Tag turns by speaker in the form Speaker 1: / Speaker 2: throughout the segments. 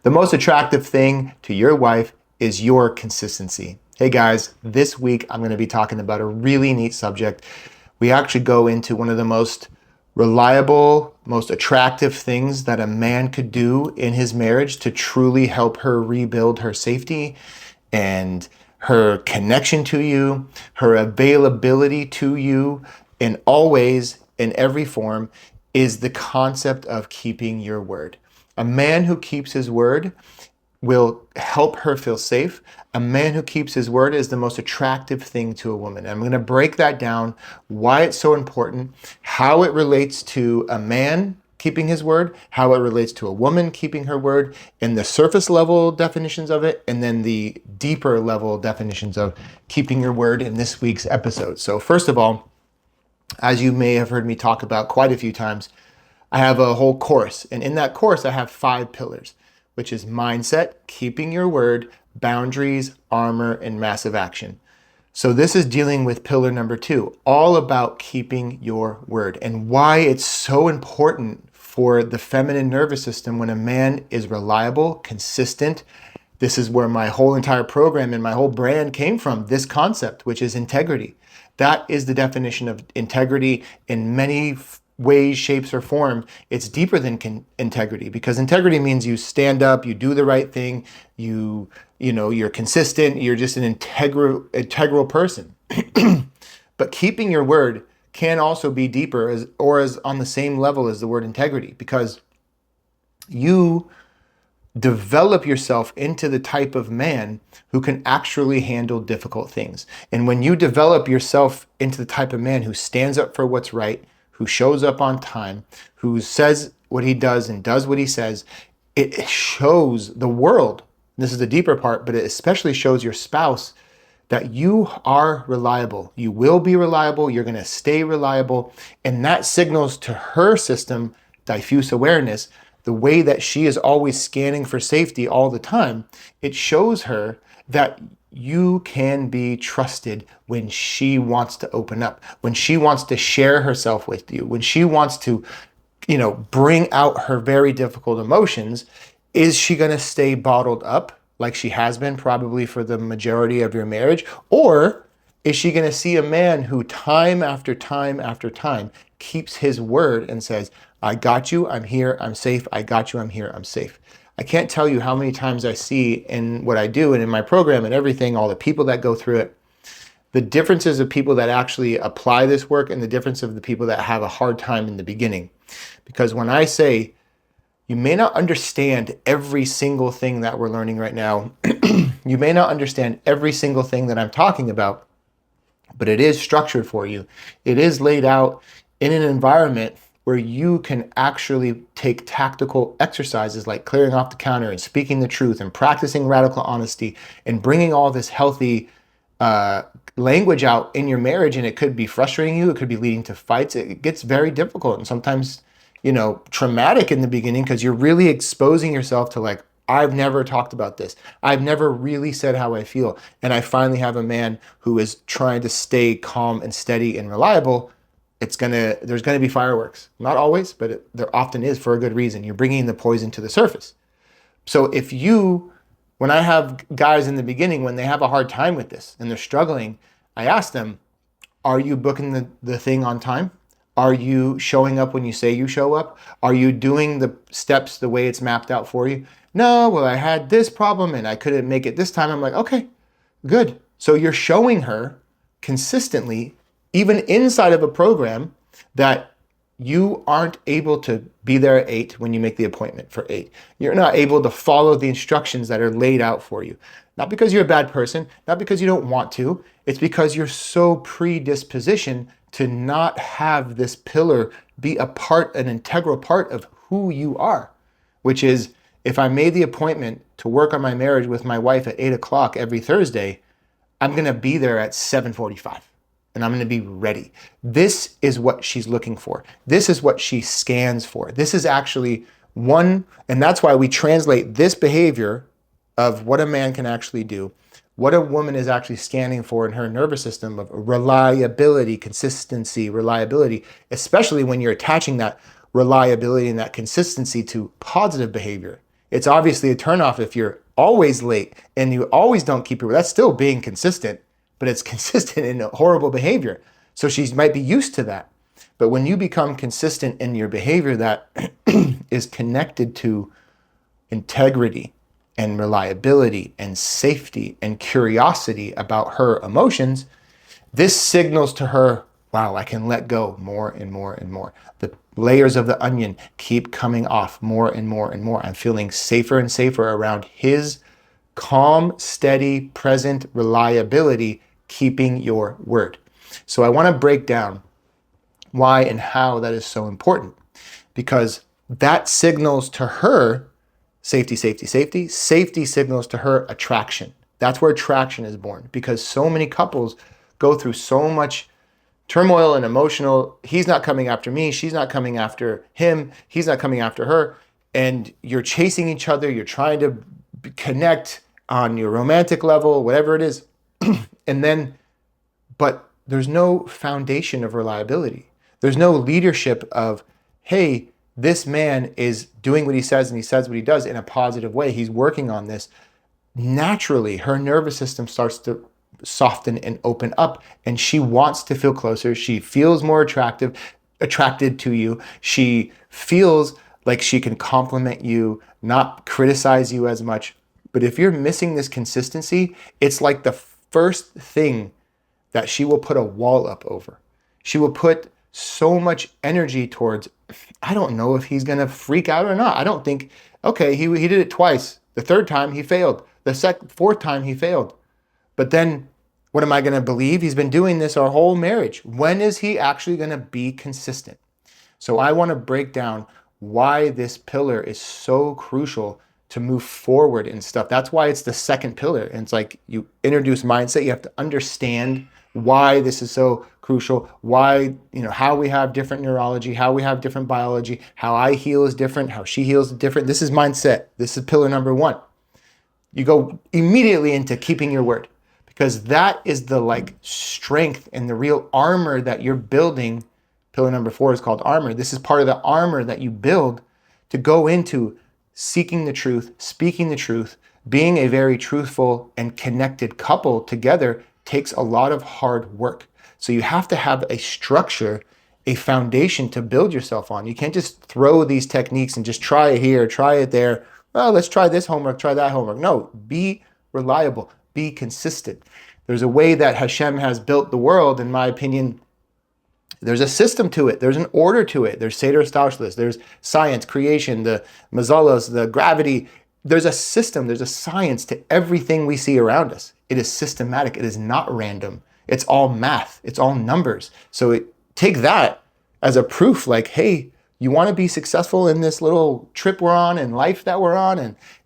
Speaker 1: The most attractive thing to your wife is your consistency. Hey guys, this week I'm going to be talking about a really neat subject. We actually go into one of the most reliable, most attractive things that a man could do in his marriage to truly help her rebuild her safety and her connection to you, her availability to you in all ways, in every form, is the concept of keeping your word. A man who keeps his word will help her feel safe. A man who keeps his word is the most attractive thing to a woman. I'm going to break that down, why it's so important, how it relates to a man keeping his word, how it relates to a woman keeping her word, and the surface level definitions of it, and then the deeper level definitions of keeping your word in this week's episode. So first of all, as you may have heard me talk about quite a few times, I have a whole course, and in that course I have 5 pillars, which is mindset, keeping your word, boundaries, armor, and massive action. So this is dealing with pillar number 2, all about keeping your word and why it's so important for the feminine nervous system when a man is reliable, consistent. This is where my whole entire program and my whole brand came from, this concept, which is integrity. That is the definition of integrity in many ways, shapes, or form. It's deeper than integrity, because integrity means you stand up, you do the right thing, you're consistent, you're just an integral person. But keeping your word can also be deeper as on the same level as the word integrity, because you develop yourself into the type of man who can actually handle difficult things. And when you develop yourself into the type of man who stands up for what's right, who shows up on time, who says what he does and does what he says, it shows the world, this is the deeper part, but it especially shows your spouse that you are reliable. You will be reliable. You're going to stay reliable. And that signals to her system, diffuse awareness, the way that she is always scanning for safety all the time. It shows her that you can be trusted when she wants to open up, when she wants to share herself with you, when she wants to, bring out her very difficult emotions. Is she going to stay bottled up like she has been probably for the majority of your marriage? Or is she going to see a man who time after time after time keeps his word and says, I got you, I'm here, I'm safe, I got you, I'm here, I'm safe? I can't tell you how many times I see in what I do and in my program and everything, all the people that go through it, the differences of people that actually apply this work and the difference of the people that have a hard time in the beginning. Because when I say, you may not understand every single thing that we're learning right now, you may not understand every single thing that I'm talking about, but it is structured for you. It is laid out in an environment where you can actually take tactical exercises like clearing off the counter and speaking the truth and practicing radical honesty and bringing all this healthy language out in your marriage. And it could be frustrating you. It could be leading to fights. It gets very difficult and sometimes, traumatic in the beginning, because you're really exposing yourself to like, I've never talked about this. I've never really said how I feel. And I finally have a man who is trying to stay calm and steady and reliable. There's going to be fireworks. Not always, but there often is, for a good reason. You're bringing the poison to the surface. So when I have guys in the beginning, when they have a hard time with this and they're struggling, I ask them, are you booking the thing on time? Are you showing up when you say you show up? Are you doing the steps the way it's mapped out for you? No, well, I had this problem and I couldn't make it this time. I'm like, okay, good. So you're showing her consistently, even inside of a program, that you aren't able to be there at 8 when you make the appointment for 8. You're not able to follow the instructions that are laid out for you. Not because you're a bad person, not because you don't want to. It's because you're so predispositioned to not have this pillar be an integral part of who you are, which is, if I made the appointment to work on my marriage with my wife at 8 o'clock every Thursday, I'm going to be there at 7:45. And I'm going to be ready. This is what she's looking for. This is what she scans for. This is actually and that's why we translate this behavior of what a man can actually do, what a woman is actually scanning for in her nervous system of reliability, consistency, reliability, especially when you're attaching that reliability and that consistency to positive behavior. It's obviously a turnoff if you're always late and you always don't keep your word. That's still being consistent, but it's consistent in a horrible behavior. So she might be used to that. But when you become consistent in your behavior that is connected to integrity and reliability and safety and curiosity about her emotions, this signals to her, wow, I can let go more and more and more. The layers of the onion keep coming off more and more and more. I'm feeling safer and safer around his calm, steady, present reliability, keeping your word. So I want to break down why and how that is so important, because that signals to her safety, safety, safety. Safety signals to her attraction. That's where attraction is born, because so many couples go through so much turmoil and emotional, he's not coming after me, she's not coming after him, he's not coming after her, and you're chasing each other, you're trying to connect on your romantic level, whatever it is, and then, but there's no foundation of reliability. There's no leadership of, hey, this man is doing what he says and he says what he does in a positive way. He's working on this. Naturally, her nervous system starts to soften and open up, and she wants to feel closer. She feels more attracted to you. She feels like she can compliment you, not criticize you as much. But if you're missing this consistency, it's like the first thing that she will put a wall up over. She will put so much energy towards, I don't know if he's gonna freak out or not. I don't think, okay, he did it twice. The third time he failed. The fourth time he failed. But then what am I gonna believe? He's been doing this our whole marriage. When is he actually gonna be consistent? So I wanna break down why this pillar is so crucial to move forward and stuff. That's why it's the second pillar. And it's like you introduce mindset, you have to understand why this is so crucial, why, how we have different neurology, how we have different biology, how I heal is different, how she heals is different. This is mindset. This is pillar number one. You go immediately into keeping your word, because that is the strength and the real armor that you're building. Pillar number 4 is called armor. This is part of the armor that you build to go into seeking the truth, speaking the truth, being a very truthful and connected couple together takes a lot of hard work. So you have to have a structure, a foundation to build yourself on. You can't just throw these techniques and just try it here, try it there. Well, let's try this homework, try that homework. No, be reliable, be consistent. There's a way that Hashem has built the world, in my opinion. There's a system to it. There's an order to it. There's Seder Staushlis. There's science, creation, the mazalas, the gravity. There's a system. There's a science to everything we see around us. It is systematic. It is not random. It's all math. It's all numbers. So take that as a proof, hey, you want to be successful in this little trip we're on and life that we're on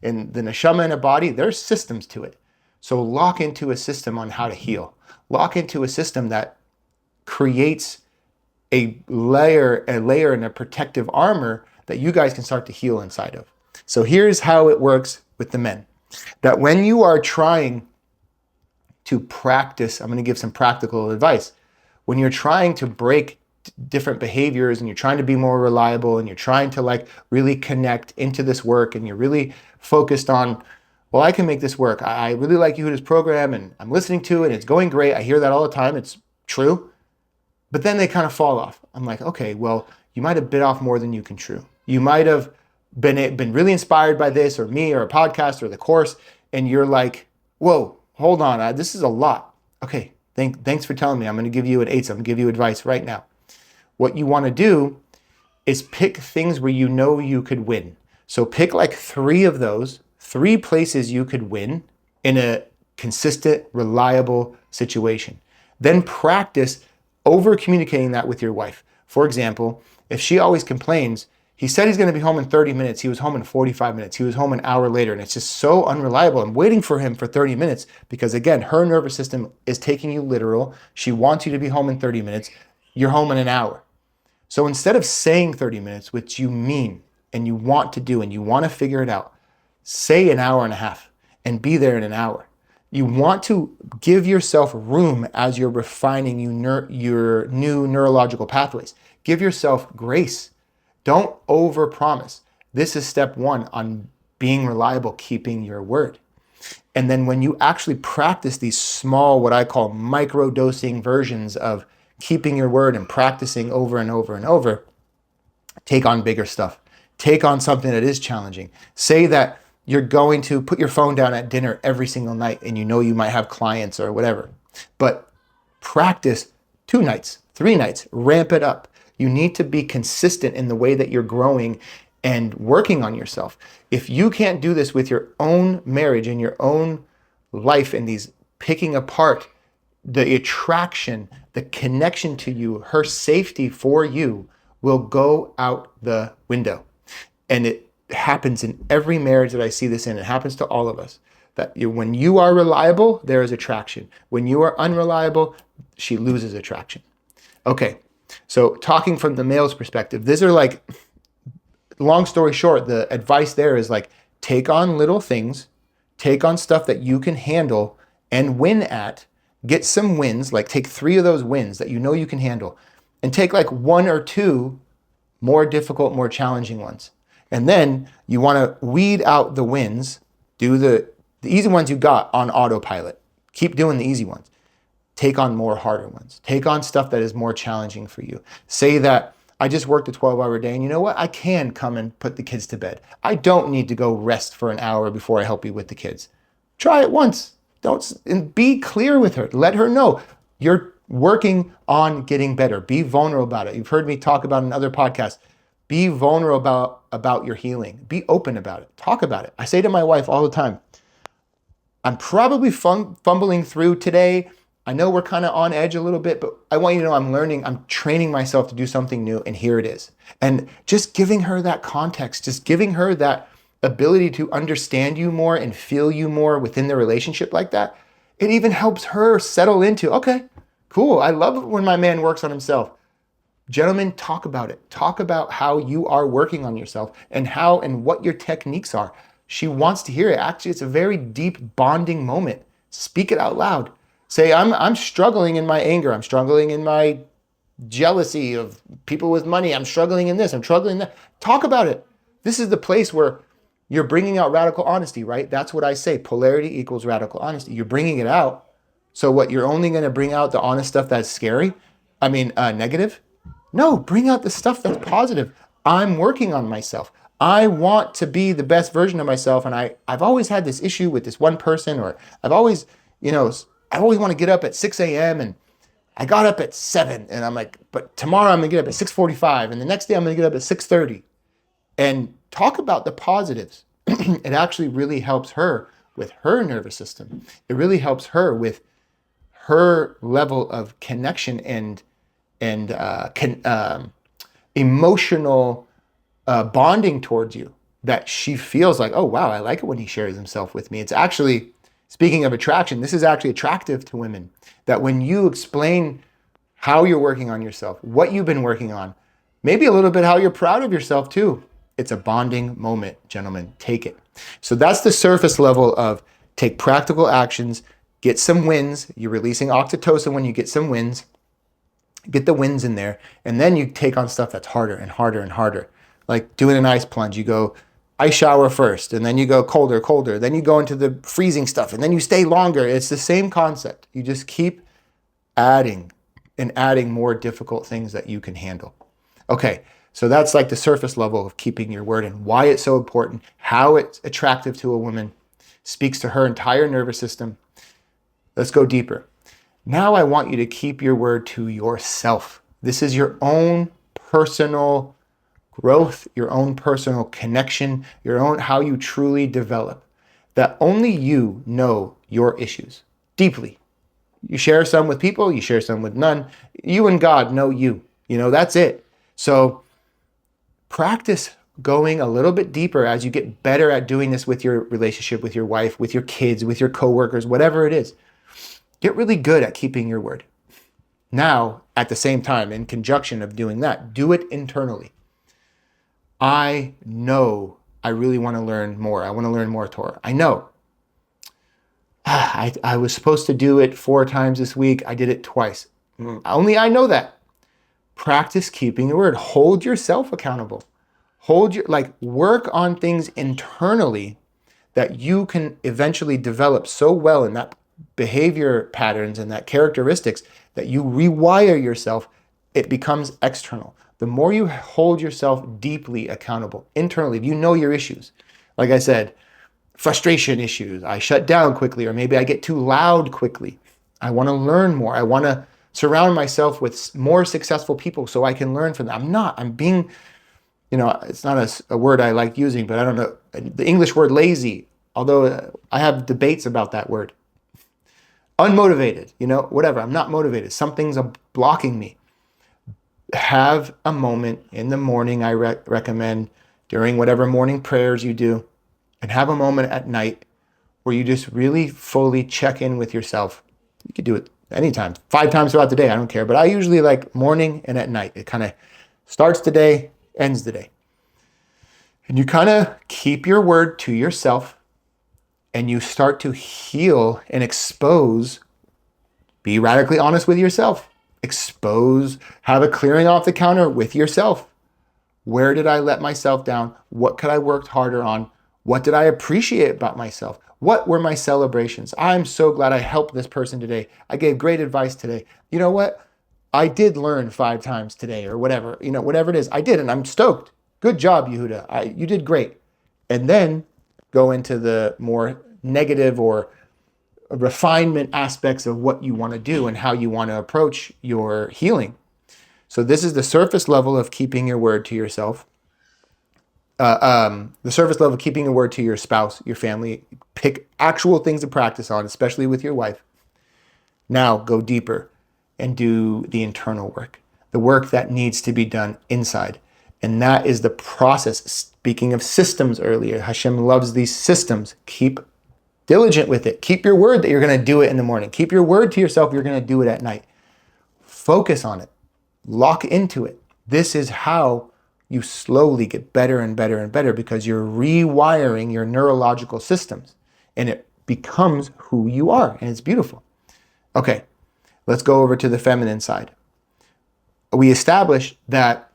Speaker 1: and the neshama in a body, there's systems to it. So lock into a system on how to heal. Lock into a system that creates a layer and a protective armor that you guys can start to heal inside of. So here's how it works with the men. That when you are trying to practice, I'm going to give some practical advice. When you're trying to break different behaviors and you're trying to be more reliable and you're trying to really connect into this work and you're really focused on, well, I can make this work. I really like Yehuda's program and I'm listening to it and it's going great. I hear that all the time. It's true. But then they kind of fall off. I'm like, okay, well, you might have bit off more than you can chew. You might have been really inspired by this or me or a podcast or the course, and you're like, whoa, hold on, this is a lot. Okay, thanks for telling me. I'm going to give you an 8. I'm going to give you advice right now. What you want to do is pick things where you know you could win. So pick 3 of those, 3 places you could win in a consistent, reliable situation. Then practice over communicating that with your wife. For example, if she always complains, he said he's going to be home in 30 minutes. He was home in 45 minutes. He was home an hour later. And it's just so unreliable. I'm waiting for him for 30 minutes because, again, her nervous system is taking you literal. She wants you to be home in 30 minutes. You're home in an hour. So instead of saying 30 minutes, which you mean and you want to do and you want to figure it out, say an hour and a half and be there in an hour. You want to give yourself room as you're refining your new neurological pathways. Give yourself grace. Don't overpromise. This is step 1 on being reliable, keeping your word. And then when you actually practice these small, what I call micro dosing versions of keeping your word and practicing over and over and over, take on bigger stuff. Take on something that is challenging. Say that you're going to put your phone down at dinner every single night and you know you might have clients or whatever, but practice 2 nights, 3 nights, ramp it up. You need to be consistent in the way that you're growing and working on yourself. If you can't do this with your own marriage and your own life and these picking apart the attraction, the connection to you, her safety for you will go out the window. And it happens in every marriage that I see this in. It happens to all of us. That when you are reliable, there is attraction. When you are unreliable, she loses attraction. Okay, so talking from the male's perspective, these are like, long story short, the advice there is like, take on little things, take on stuff that you can handle and win at. Get some wins, like take 3 of those wins that you know you can handle, and take like 1 or 2 more difficult, more challenging ones. And then you want to weed out the wins, do the easy ones you got on autopilot. Keep doing the easy ones. Take on more harder ones. Take on stuff that is more challenging for you. Say that I just worked a 12-hour day and you know what? I can come and put the kids to bed. I don't need to go rest for an hour before I help you with the kids. Try it once. And be clear with her. Let her know you're working on getting better. Be vulnerable about it. You've heard me talk about in other podcasts. Be vulnerable about your healing. Be open about it. Talk about it. I say to my wife all the time, I'm probably fumbling through today. I know we're kind of on edge a little bit, but I want you to know I'm learning, I'm training myself to do something new, and here it is. And just giving her that context, just giving her that ability to understand you more and feel you more within the relationship like that, it even helps her settle into, okay, cool. I love it when my man works on himself. Gentlemen, talk about it. Talk about how you are working on yourself and how and what your techniques are. She wants to hear it. Actually, it's a very deep bonding moment. Speak it out loud. Say, I'm struggling in my anger. I'm struggling in my jealousy of people with money. I'm struggling in this. I'm struggling in that. Talk about it. This is the place where you're bringing out radical honesty, right? That's what I say. Polarity equals radical honesty. You're bringing it out. So what, you're only going to bring out the honest stuff that's scary? Negative? No, bring out the stuff that's positive. I'm working on myself. I want to be the best version of myself. And I've always had this issue with this one person, or I always want to get up at 6 a.m. and I got up at 7 and I'm like, but tomorrow I'm going to get up at 6:45 and the next day I'm going to get up at 6:30. And talk about the positives. It actually really helps her with her nervous system. It really helps her with her level of connection and emotional bonding towards you, that she feels like, oh, wow, I like it when he shares himself with me. It's actually, speaking of attraction, this is actually attractive to women, that when you explain how you're working on yourself, what you've been working on, maybe a little bit how you're proud of yourself too. It's a bonding moment, gentlemen. Take it. So that's the surface level of take practical actions, get some wins. You're releasing oxytocin when you get some wins. Get the wins in there. And then you take on stuff that's harder and harder and harder. Like doing an ice plunge. You go ice shower first, and then you go colder, colder. Then you go into the freezing stuff, and then you stay longer. It's the same concept. You just keep adding and adding more difficult things that you can handle. Okay. So that's like the surface level of keeping your word and why it's so important, how it's attractive to a woman, speaks to her entire nervous system. Let's go deeper. Now I want you to keep your word to yourself. This is your own personal growth, your own personal connection, your own how you truly develop. That only you know your issues deeply. You share some with people, you share some with none. You and God know you. That's it. So practice going a little bit deeper as you get better at doing this with your relationship, with your wife, with your kids, with your coworkers, whatever it is. Get really good at keeping your word. Now, at the same time, in conjunction of doing that, do it internally. I know I really want to learn more. I want to learn more Torah. I know. I was supposed to do it 4 times this week. I did it twice. Only I know that. Practice keeping your word. Hold yourself accountable. work on things internally that you can eventually develop so well in that behavior patterns and that characteristics that you rewire yourself, it becomes external. The more you hold yourself deeply accountable internally, if you know your issues, like I said, frustration issues, I shut down quickly, or maybe I get too loud quickly. I want to learn more. I want to surround myself with more successful people so I can learn from them. I'm being, it's not a word I like using, but I don't know, the English word lazy, although I have debates about that word. Unmotivated, whatever. I'm not motivated. Something's blocking me. Have a moment in the morning, I recommend, during whatever morning prayers you do, and have a moment at night where you just really fully check in with yourself. You could do it anytime, 5 times throughout the day, I don't care. But I usually like morning and at night. It kind of starts the day, ends the day. And you kind of keep your word to yourself, and you start to heal and expose, be radically honest with yourself, expose, have a clearing off the counter with yourself. Where did I let myself down? What could I work harder on? What did I appreciate about myself? What were my celebrations? I'm so glad I helped this person today. I gave great advice today. You know what? I did learn 5 times today, or whatever, whatever it is. I did, and I'm stoked. Good job, Yehuda. You did great. And then go into the more negative or refinement aspects of what you want to do and how you want to approach your healing. So this is the surface level of keeping your word to yourself. The surface level of keeping your word to your spouse, your family. Pick actual things to practice on, especially with your wife. Now go deeper and do the internal work, the work that needs to be done inside. And that is the process. Speaking of systems earlier, Hashem loves these systems. Keep diligent with it. Keep your word that you're going to do it in the morning. Keep your word to yourself you're going to do it at night. Focus on it. Lock into it. This is how you slowly get better and better and better, because you're rewiring your neurological systems and it becomes who you are, and it's beautiful. Okay, let's go over to the feminine side. We established that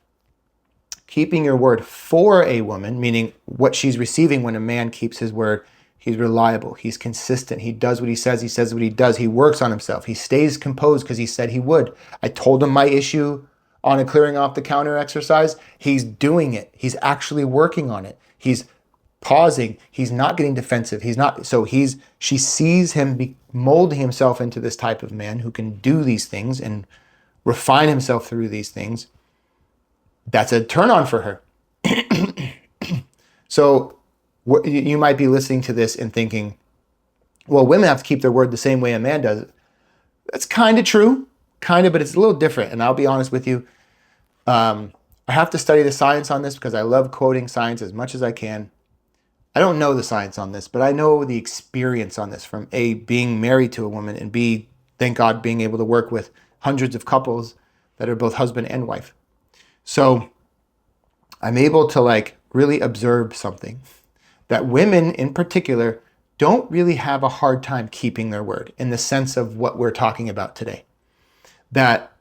Speaker 1: keeping your word for a woman, meaning what she's receiving when a man keeps his word, he's reliable, he's consistent, he does what he says what he does, he works on himself, he stays composed because he said he would. I told him my issue on a clearing off the counter exercise. He's doing it. He's actually working on it. He's pausing. He's not getting defensive. She sees him molding himself into this type of man who can do these things and refine himself through these things. That's a turn on for her. So you might be listening to this and thinking, well, women have to keep their word the same way a man does. That's kind of true. But it's a little different. And I'll be honest with you. I have to study the science on this because I love quoting science as much as I can. I don't know the science on this, but I know the experience on this from A, being married to a woman, and B, thank God, being able to work with hundreds of couples that are both husband and wife. So I'm able to really observe something, that women in particular don't really have a hard time keeping their word in the sense of what we're talking about today. That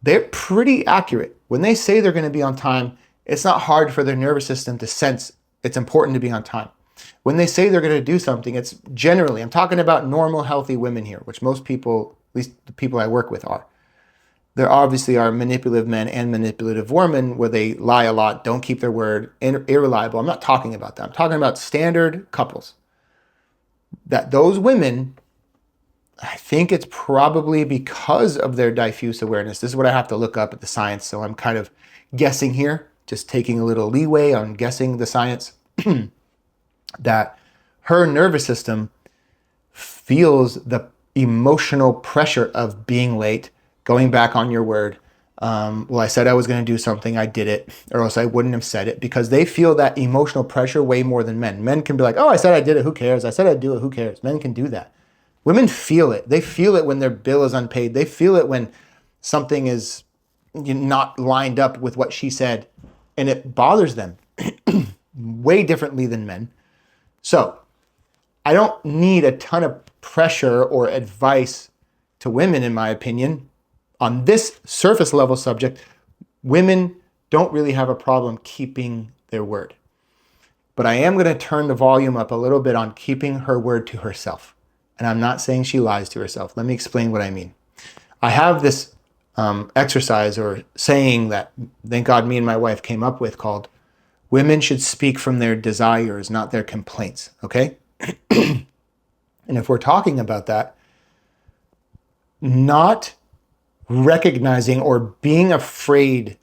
Speaker 1: they're pretty accurate. When they say they're going to be on time, it's not hard for their nervous system to sense it's important to be on time. When they say they're going to do something, it's generally, I'm talking about normal, healthy women here, which most people, at least the people I work with, are. There obviously are manipulative men and manipulative women where they lie a lot, don't keep their word, irreliable. I'm not talking about that. I'm talking about standard couples. That those women, I think it's probably because of their diffuse awareness. This is what I have to look up at the science. So I'm kind of guessing here, just taking a little leeway on guessing the science, that her nervous system feels the emotional pressure of being late, going back on your word. I said I was going to do something, I did it, or else I wouldn't have said it, because they feel that emotional pressure way more than men. Men can be like, oh, I said I did it, who cares? I said I'd do it, who cares? Men can do that. Women feel it. They feel it when their bill is unpaid. They feel it when something is not lined up with what she said, and it bothers them way differently than men. So I don't need a ton of pressure or advice to women, in my opinion. On this surface level subject, women don't really have a problem keeping their word. But I am going to turn the volume up a little bit on keeping her word to herself. And I'm not saying she lies to herself. Let me explain what I mean. I have this exercise or saying that, thank God, me and my wife came up with called women should speak from their desires, not their complaints. Okay? And if we're talking about that, not recognizing or being afraid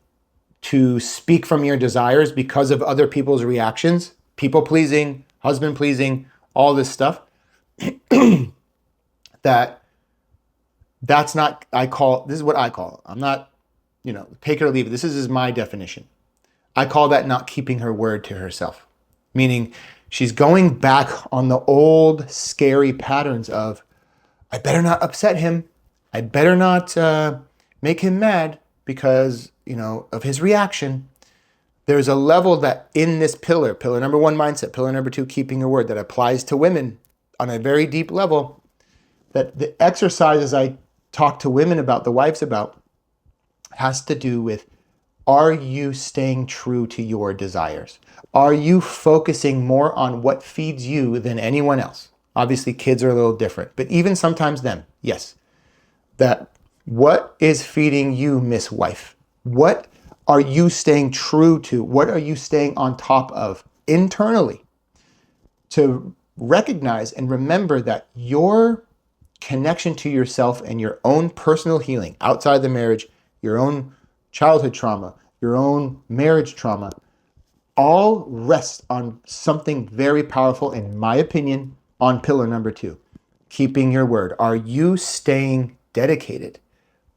Speaker 1: to speak from your desires because of other people's reactions, people pleasing, husband pleasing, all this stuff, that's not, this is what I call, I'm not, take it or leave it. This is my definition. I call that not keeping her word to herself, meaning she's going back on the old scary patterns of, I better not upset him. I better not make him mad because, of his reaction. There's a level that in this pillar number 1, mindset, pillar number 2, keeping your word, that applies to women on a very deep level, that the exercises I talk to women about, the wives about, has to do with, are you staying true to your desires? Are you focusing more on what feeds you than anyone else? Obviously, kids are a little different, but even sometimes them, yes. That what is feeding you, Miss Wife? What are you staying true to? What are you staying on top of internally? To recognize and remember that your connection to yourself and your own personal healing outside the marriage, your own childhood trauma, your own marriage trauma, all rest on something very powerful, in my opinion, on pillar number 2, keeping your word. Are you staying dedicated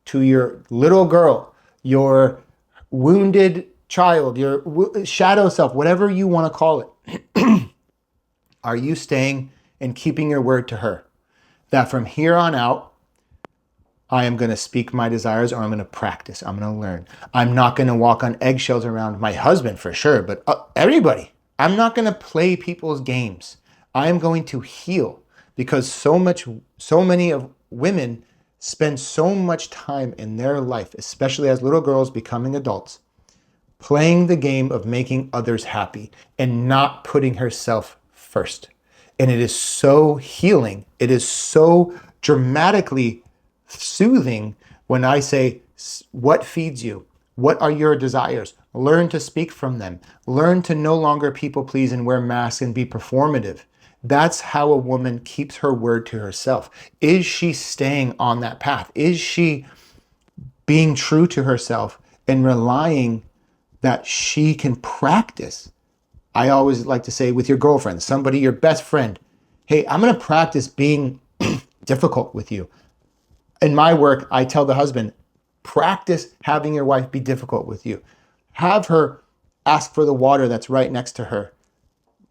Speaker 1: to your little girl, your wounded child, your shadow self, whatever you want to call it? Are you staying and keeping your word to her? That from here on out, I am going to speak my desires, or I'm going to practice. I'm going to learn. I'm not going to walk on eggshells around my husband for sure, but everybody. I'm not going to play people's games. I am going to heal, because so many of women spend so much time in their life, especially as little girls becoming adults, playing the game of making others happy and not putting herself first. And it is so healing. It is so dramatically soothing when I say, what feeds you? What are your desires? Learn to speak from them. Learn to no longer people please and wear masks and be performative. That's how a woman keeps her word to herself. Is she staying on that path? Is she being true to herself and relying that she can practice? I always like to say with your girlfriend, somebody, your best friend, hey, I'm going to practice being difficult with you. In my work, I tell the husband, practice having your wife be difficult with you. Have her ask for the water that's right next to her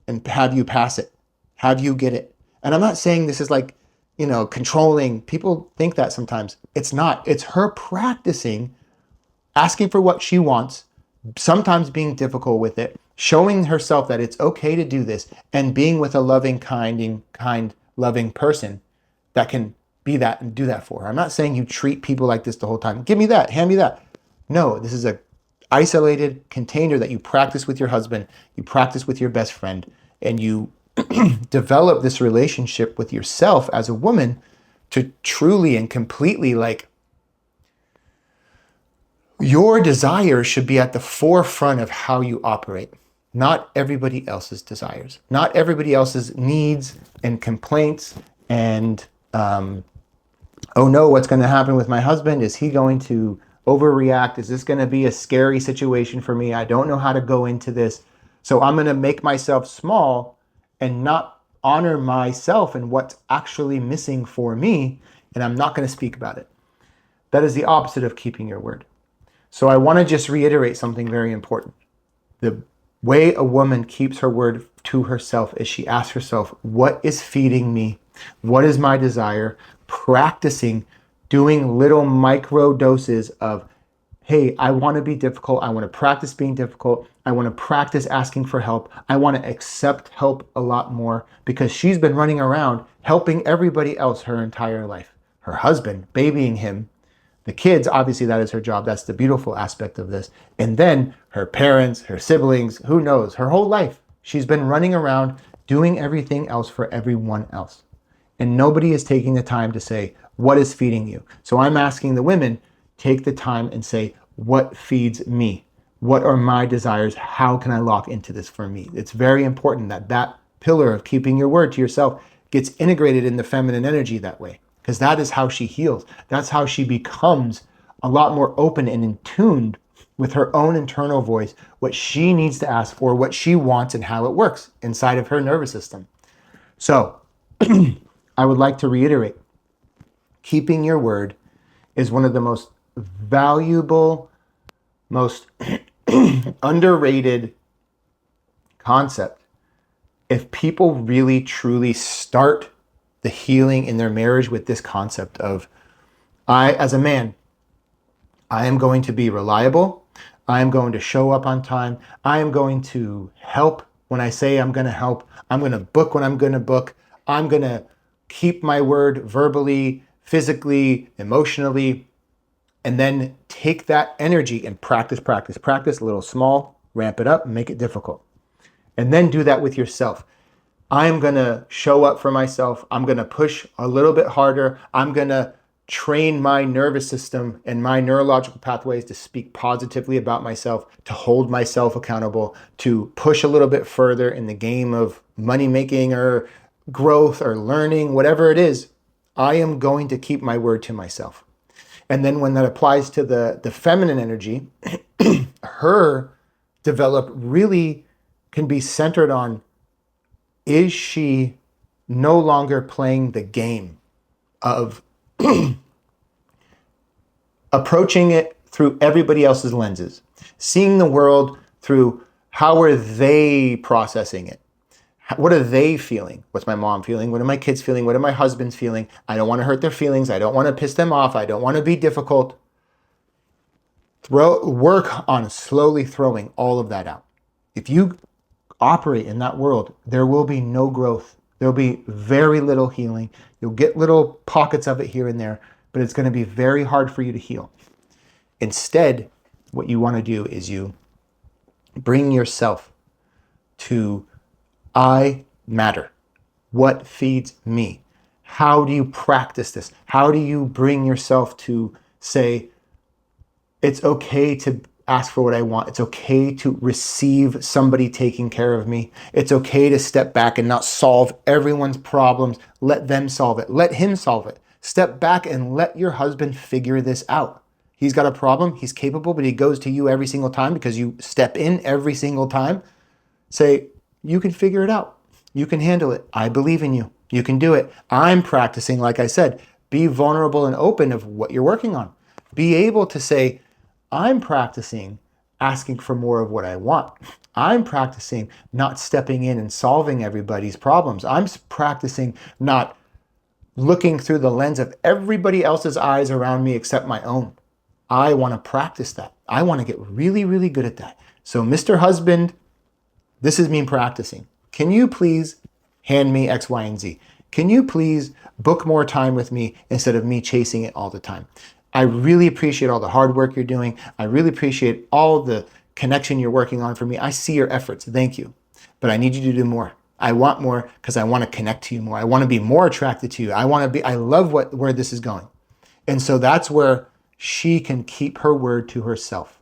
Speaker 1: and have you pass it. Have you get it. And I'm not saying this is like, controlling. People think that sometimes. It's not. It's her practicing, asking for what she wants, sometimes being difficult with it, showing herself that it's okay to do this, and being with a loving, kind, loving person that can be that and do that for her. I'm not saying you treat people like this the whole time. Give me that, hand me that. No, this is a isolated container that you practice with your husband, you practice with your best friend, and you develop this relationship with yourself as a woman to truly and completely, like, your desires should be at the forefront of how you operate, not everybody else's desires, not everybody else's needs and complaints and, oh no, what's going to happen with my husband? Is he going to overreact? Is this going to be a scary situation for me? I don't know how to go into this. So I'm going to make myself small and not honor myself and what's actually missing for me. And I'm not going to speak about it. That is the opposite of keeping your word. So I want to just reiterate something very important. The way a woman keeps her word to herself is she asks herself, what is feeding me? What is my desire? Practicing doing little micro doses of, hey, I want to be difficult. I want to practice being difficult. I want to practice asking for help. I want to accept help a lot more, because she's been running around helping everybody else her entire life. Her husband, babying him, The kids, obviously, that is her job. That's the beautiful aspect of this. And then her parents, her siblings, who knows, her whole life, she's been running around doing everything else for everyone else. And nobody is taking the time to say, what is feeding you? So I'm asking the women, take the time and say, what feeds me? What are my desires? How can I lock into this for me? It's very important that that pillar of keeping your word to yourself gets integrated in the feminine energy that way, because that is how she heals. That's how she becomes a lot more open and in tuned with her own internal voice, what she needs to ask for, what she wants, and how it works inside of her nervous system. So I would like to reiterate, keeping your word is one of the most valuable, most underrated concept. If people really truly start the healing in their marriage with this concept of, I, as a man, I am going to be reliable. I am going to show up on time. I am going to help when I say I'm going to help. I'm going to book when I'm going to book. I'm going to keep my word verbally, physically, emotionally, and then take that energy and practice, a little small, ramp it up, and make it difficult. And then do that with yourself. I'm going to show up for myself. I'm going to push a little bit harder. I'm going to train my nervous system and my neurological pathways to speak positively about myself, to hold myself accountable, to push a little bit further in the game of money making or growth or learning, whatever it is. I am going to keep my word to myself. And then when that applies to the feminine energy, her develop really can be centered on, is she no longer playing the game of approaching it through everybody else's lenses, seeing the world through how are they processing it? What are they feeling? What's my mom feeling? What are my kids feeling? What are my husbands feeling? I don't want to hurt their feelings. I don't want to piss them off. I don't want to be difficult. Work on slowly throwing all of that out. If you operate in that world, there will be no growth. There'll be very little healing. You'll get little pockets of it here and there, but it's going to be very hard for you to heal. Instead, what you want to do is you bring yourself to, I matter. What feeds me? How do you practice this? How do you bring yourself to say, it's okay to ask for what I want. It's okay to receive somebody taking care of me. It's okay to step back and not solve everyone's problems. Let them solve it. Let him solve it. Step back and let your husband figure this out. He's got a problem. He's capable, but he goes to you every single time because you step in every single time. Say, you can figure it out. You can handle it. I believe in you. You can do it. I'm practicing, like I said, be vulnerable and open of what you're working on. Be able to say, I'm practicing asking for more of what I want. I'm practicing not stepping in and solving everybody's problems. I'm practicing not looking through the lens of everybody else's eyes around me except my own. I want to practice that. I want to get really, really good at that. So, Mr. Husband, this is me practicing. Can you please hand me X, Y, and Z? Can you please book more time with me instead of me chasing it all the time? I really appreciate all the hard work you're doing. I really appreciate all the connection you're working on for me. I see your efforts. Thank you. But I need you to do more. I want more because I want to connect to you more. I want to be more attracted to you. I love where this is going. And so that's where she can keep her word to herself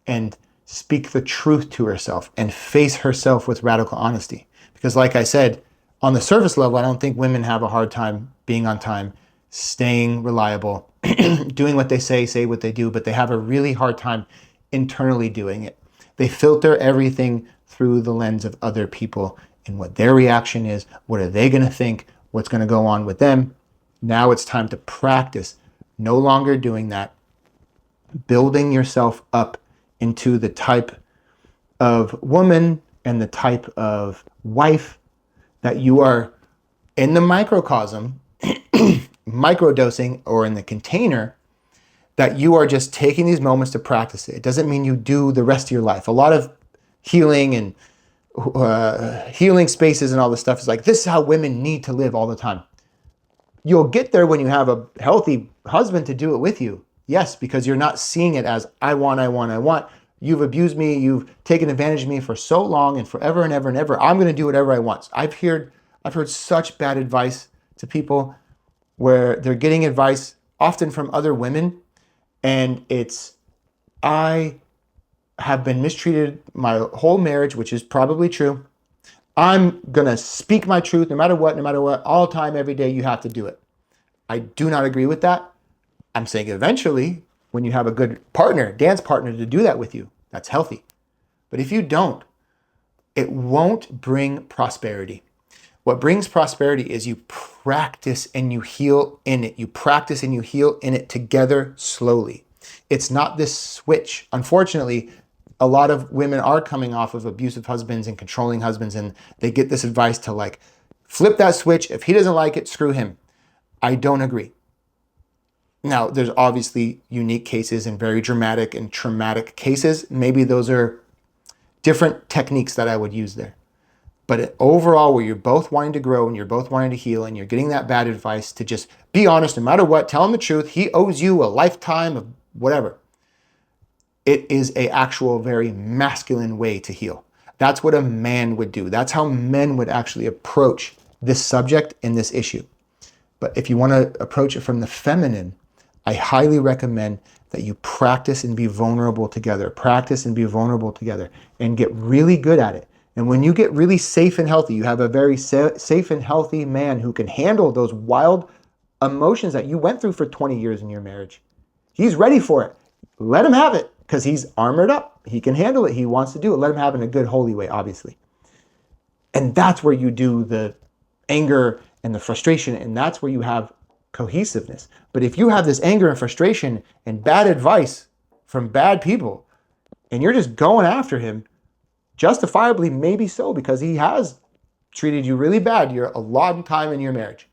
Speaker 1: and speak the truth to herself and face herself with radical honesty. Because like I said, on the surface level, I don't think women have a hard time being on time, staying reliable, doing what they say what they do, but they have a really hard time internally doing it. They filter everything through the lens of other people and what their reaction is. What are they going to think? What's going to go on with them? Now it's time to practice no longer doing that, building yourself up into the type of woman and the type of wife that you are in the microcosm, microdosing, or in the container, that you are just taking these moments to practice it. It doesn't mean you do the rest of your life. A lot of healing and healing spaces and all this stuff is like, this is how women need to live all the time. You'll get there when you have a healthy husband to do it with you. Yes, because you're not seeing it as I want, I want, I want. You've abused me. You've taken advantage of me for so long and forever and ever and ever. I'm going to do whatever I want. I've heard such bad advice to people where they're getting advice often from other women, and it's, I have been mistreated my whole marriage, which is probably true. I'm going to speak my truth no matter what, all the time, every day. You have to do it. I do not agree with that. I'm saying eventually, when you have a good partner, dance partner to do that with you, that's healthy. But if you don't, it won't bring prosperity. What brings prosperity is you practice and you heal in it. You practice and you heal in it together slowly. It's not this switch. Unfortunately, a lot of women are coming off of abusive husbands and controlling husbands, and they get this advice to like flip that switch. If he doesn't like it, screw him. I don't agree. Now, there's obviously unique cases and very dramatic and traumatic cases. Maybe those are different techniques that I would use there. But overall, where you're both wanting to grow and you're both wanting to heal and you're getting that bad advice to just be honest no matter what, tell him the truth. He owes you a lifetime of whatever. It is a actual very masculine way to heal. That's what a man would do. That's how men would actually approach this subject and this issue. But if you want to approach it from the feminine, I highly recommend that you practice and be vulnerable together. Practice and be vulnerable together and get really good at it. And when you get really safe and healthy, you have a very safe and healthy man who can handle those wild emotions that you went through for 20 years in your marriage. He's ready for it. Let him have it because he's armored up. He can handle it. He wants to do it. Let him have it in a good, holy way, obviously. And that's where you do the anger and the frustration, and that's where you have cohesiveness. But if you have this anger and frustration and bad advice from bad people, and you're just going after him, justifiably, maybe so, because he has treated you really bad. You're a long time in your marriage.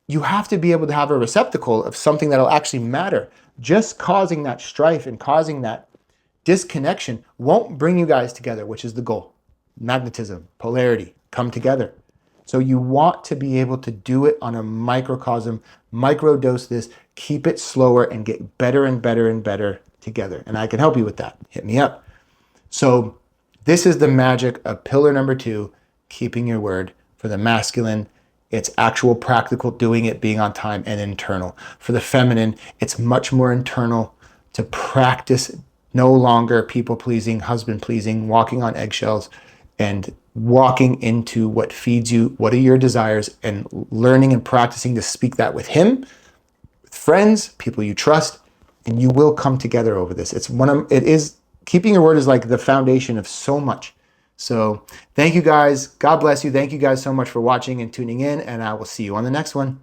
Speaker 1: You have to be able to have a receptacle of something that'll actually matter. Just causing that strife and causing that disconnection won't bring you guys together, which is the goal. Magnetism, polarity, come together. So you want to be able to do it on a microcosm, microdose this, keep it slower, and get better and better and better together. And I can help you with that. Hit me up. So this is the magic of pillar number 2, keeping your word. For the masculine, it's actual practical doing it, being on time, and internal. For the feminine, it's much more internal to practice no longer people-pleasing, husband-pleasing, walking on eggshells, and walking into what feeds you, what are your desires, and learning and practicing to speak that with him, with friends, people you trust, and you will come together over this. Keeping your word is like the foundation of so much. So thank you guys. God bless you. Thank you guys so much for watching and tuning in, and I will see you on the next one.